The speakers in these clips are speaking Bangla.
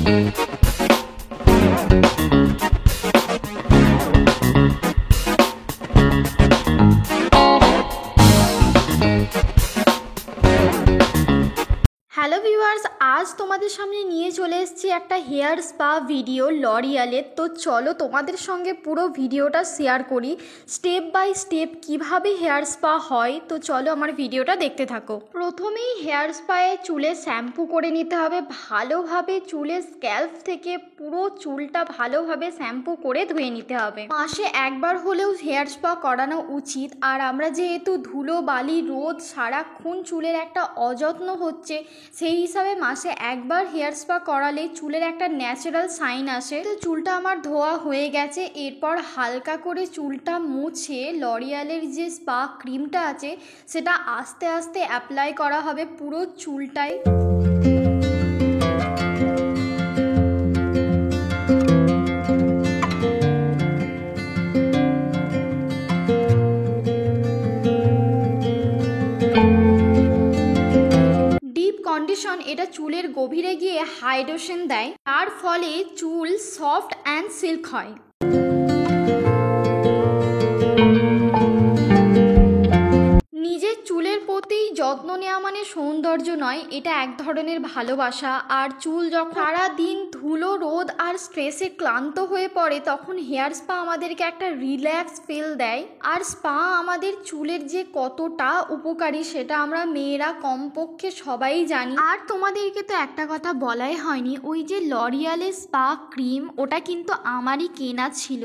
হ্যালো ভিউয়ার্স, আজ তোমাদের সামনে নিয়ে চলে এসেছি একটা হেয়ার স্পা ভিডিও লরিয়ালের। তো চলো তোমাদের সঙ্গে পুরো ভিডিওটা শেয়ার করি, স্টেপ বাই স্টেপ কিভাবে হেয়ার স্পা হয়। তো চলো আমার ভিডিওটা দেখতে থাকো। প্রথমেই হেয়ার স্পায়ে চুলে শ্যাম্পু করে নিতে হবে ভালোভাবে। চুলের স্ক্যাল্প থেকে পুরো চুলটা ভালোভাবে শ্যাম্পু করে ধুয়ে নিতে হবে। মাসে একবার হলেও হেয়ার স্পা করানো উচিত। আর আমরা যেহেতু ধুলো বালি রোদ সারাক্ষণ চুলের একটা অযত্ন হচ্ছে, সেই হিসাবে মাসে একবার হেয়ার স্পা করালে চুলের একটা ন্যাচারাল সাইন আসে। তো চুলটা আমার ধোয়া হয়ে গেছে। এরপর হালকা করে চুলটা মুছে লরিয়ালের যে স্পা ক্রিমটা আছে সেটা আস্তে আস্তে অ্যাপ্লাই করা হবে পুরো চুলটায়। কন্ডিশন এটা চুলের গভীরে গিয়ে হাইড্রেশন দেয়, তার ফলে চুল সফট অ্যান্ড সিল্ক হয়। নিজের চুলের প্রতি যত্ন নেওয়া মানে সৌন্দর্য নয়, এটা এক ধরনের ভালোবাসা। আর চুল যখন সারাদিন ধুলো রোদ আর স্ট্রেসে ক্লান্ত হয়ে পড়ে তখন হেয়ার স্পা আমাদেরকে একটা রিল্যাক্স ফিল দেয়। আর স্পা আমাদের চুলের যে কতটা উপকারী সেটা আমরা মেয়েরা কমপক্ষে সবাই জানি। আর তোমাদেরকে তো একটা কথা বলাই হয়নি, ওই যে লরিয়ালের স্পা ক্রিম ওটা কিন্তু আমারই কেনা ছিল,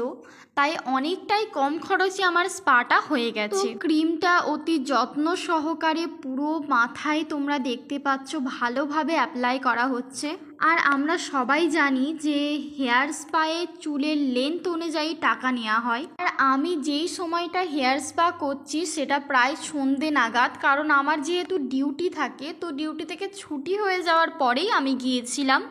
তাই অনেকটাই কম খরচে আমার স্পাটা হয়ে গেছে। ক্রিমটা অতি যত্ন সহকারে পুরো মাথায় তোমরা দেখতে পাচ্ছ ভালোভাবে অ্যাপ্লাই করা হচ্ছে। আর আমরা সবাই জানি যে হেয়ার স্পায়ে চুলের লেন্থ অনুযায়ী টাকা নেওয়া হয়। আর আমি যেই সময়টা হেয়ার স্পা করছি সেটা প্রায় সন্ধে নাগাদ, কারণ আমার যেহেতু ডিউটি থাকে, তো ডিউটি থেকে ছুটি হয়ে যাওয়ার পরেই আমি গিয়েছিলাম।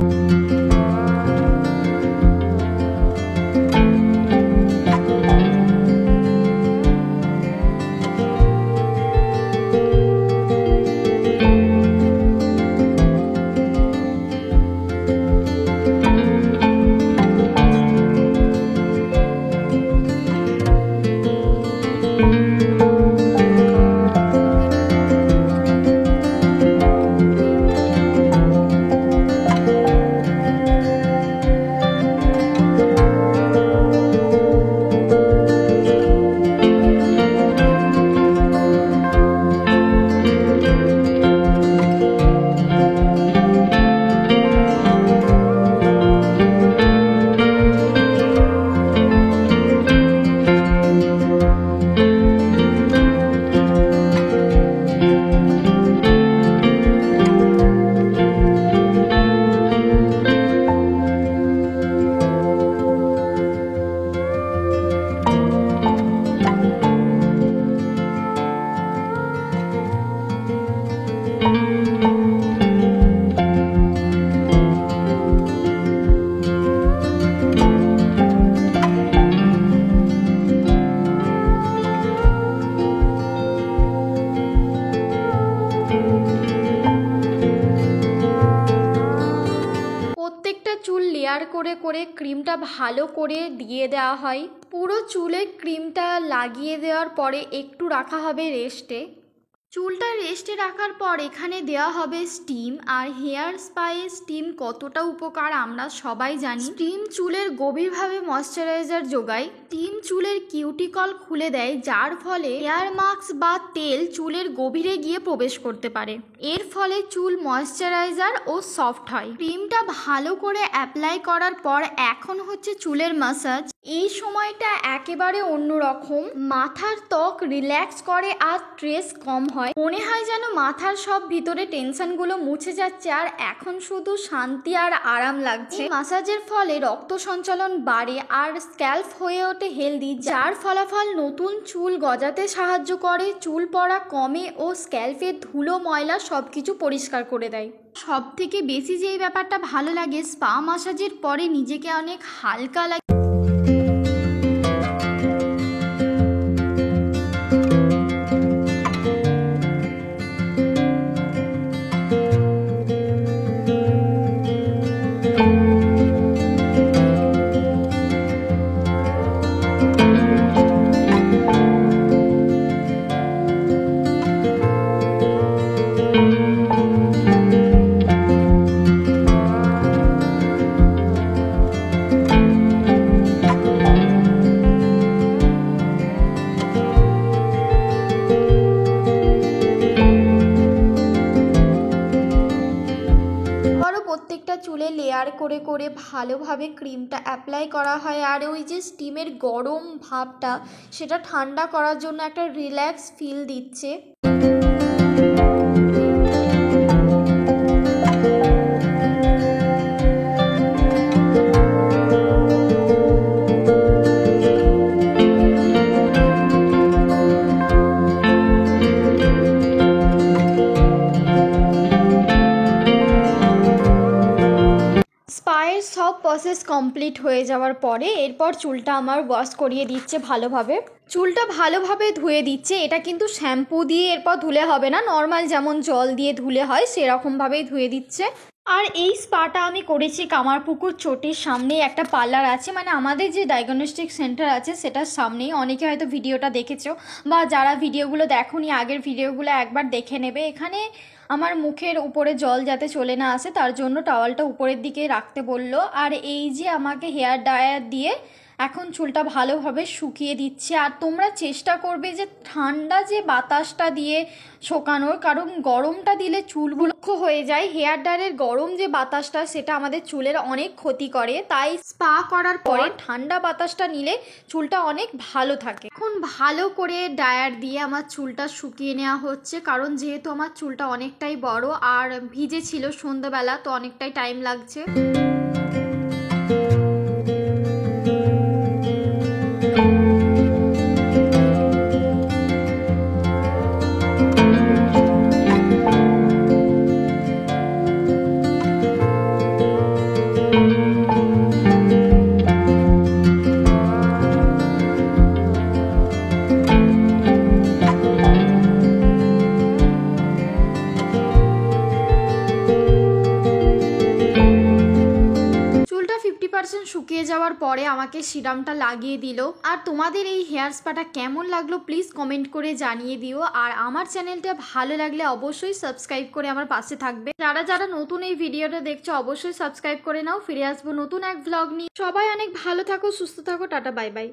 চুল লেয়ার করে করে ক্রিমটা ভালো করে দিয়ে দেওয়া হয়। পুরো চুলে ক্রিমটা লাগিয়ে দেওয়ার পরে একটু রাখা হবে রেস্টে। চুলটা রেস্টে রাখার পর এখানে দেওয়া হবে স্টিম। আর হেয়ার স্পায়ে স্টিম কতটা উপকার আমরা সবাই জানি। স্টিম চুলের গভীরভাবে ময়শ্চারাইজার যোগায়। স্টিম চুলের কিউটিকল খুলে দেয়, যার ফলে হেয়ার মাস্ক বা তেল চুলের গভীরে গিয়ে প্রবেশ করতে পারে। এর ফলে চুল ময়শ্চারাইজার ও সফট হয়। ক্রিমটা ভালো করে অ্যাপ্লাই করার পর এখন হচ্ছে চুলের ম্যাসাজ। এই সময়টা একেবারে অন্যরকম। মাথার ত্বক রিল্যাক্স করে আর স্ট্রেস কম হয়। মনে হয় যেন মাথার সব ভিতরে টেনশনগুলো মুছে যাচ্ছে আর এখন শুধু শান্তি আর আরাম লাগছে। ম্যাসাজের ফলে রক্ত সঞ্চালন বাড়ে আর স্ক্যাল্প হয়ে ওঠে হেলদি, যার ফলাফল নতুন চুল গজাতে সাহায্য করে, চুল পড়া কমে ও স্ক্যাল্পের ধুলো ময়লা সবকিছু পরিষ্কার করে দেয়। সব থেকে বেশি যেই ব্যাপারটা ভালো লাগে, স্পা ম্যাসাজের পরে নিজেকে অনেক হালকা লাগে। প্রত্যেকটা চুলে লেয়ার করে করে ভালোভাবে ক্রিমটা অ্যাপ্লাই করা হয়, আর ওই যে স্টিমের গরম ভাবটা সেটা ঠান্ডা করার জন্য একটা রিল্যাক্স ফিল দিচ্ছে। স্পায়ের সব প্রসেস কমপ্লিট হয়ে যাওয়ার পরে এরপর চুলটা আমার ওয়াশ করিয়ে দিচ্ছে ভালোভাবে। চুলটা ভালোভাবে ধুয়ে দিচ্ছে, এটা কিন্তু শ্যাম্পু দিয়ে এরপর ধুলে হবে না, নর্মাল যেমন জল দিয়ে ধুলে হয় সেরকমভাবেই ধুয়ে দিচ্ছে। আর এই স্পাটা আমি করেছি কামারপুকুর চটির সামনেই একটা পার্লার আছে, মানে আমাদের যে ডায়াগনস্টিক সেন্টার আছে সেটার সামনেই। অনেকে হয়তো ভিডিওটা দেখেছো, বা যারা ভিডিওগুলো দেখোনি আগের ভিডিওগুলো একবার দেখে নেবে। এখানে আমার মুখের উপরে জল যাতে চলে না আসে তার জন্য টাওয়ালটা উপরের দিকে রাখতে বললো। আর এই যে আমাকে হেয়ার ড্রায়ার দিয়ে এখন চুলটা ভালোভাবে শুকিয়ে দিচ্ছে। আর তোমরা চেষ্টা করবে যে ঠান্ডা যে বাতাসটা দিয়ে শোকানোর, কারণ গরমটা দিলে চুলগুলো হয়ে যায়। হেয়ার ড্রায়ারের গরম যে বাতাসটা সেটা আমাদের চুলের অনেক ক্ষতি করে, তাই স্পা করার পরে ঠান্ডা বাতাসটা নিলে চুলটা অনেক ভালো থাকে। এখন ভালো করে ড্রায়ার দিয়ে আমার চুলটা শুকিয়ে নেওয়া হচ্ছে, কারণ যেহেতু আমার চুলটা অনেকটাই বড় আর ভিজে ছিল সন্ধ্যাবেলা, তো অনেকটাই টাইম লাগছে। চুলটা 50% শুকিয়ে যাওয়ার পরে আমাকে সিরামটা লাগিয়ে দিল। আর তোমাদের এই হেয়ার স্পাটা কেমন লাগলো প্লিজ কমেন্ট করে জানিয়ে দিও। আর আমার চ্যানেলটা ভালো লাগলে অবশ্যই সাবস্ক্রাইব করে আমার পাশে থাকবে। যারা যারা নতুন এই ভিডিওটা দেখছো অবশ্যই সাবস্ক্রাইব করে নাও। ফিরে আসবো নতুন এক ব্লগ নিয়ে। সবাই অনেক ভালো থাকো, সুস্থ থাকো, টাটা বাই বাই।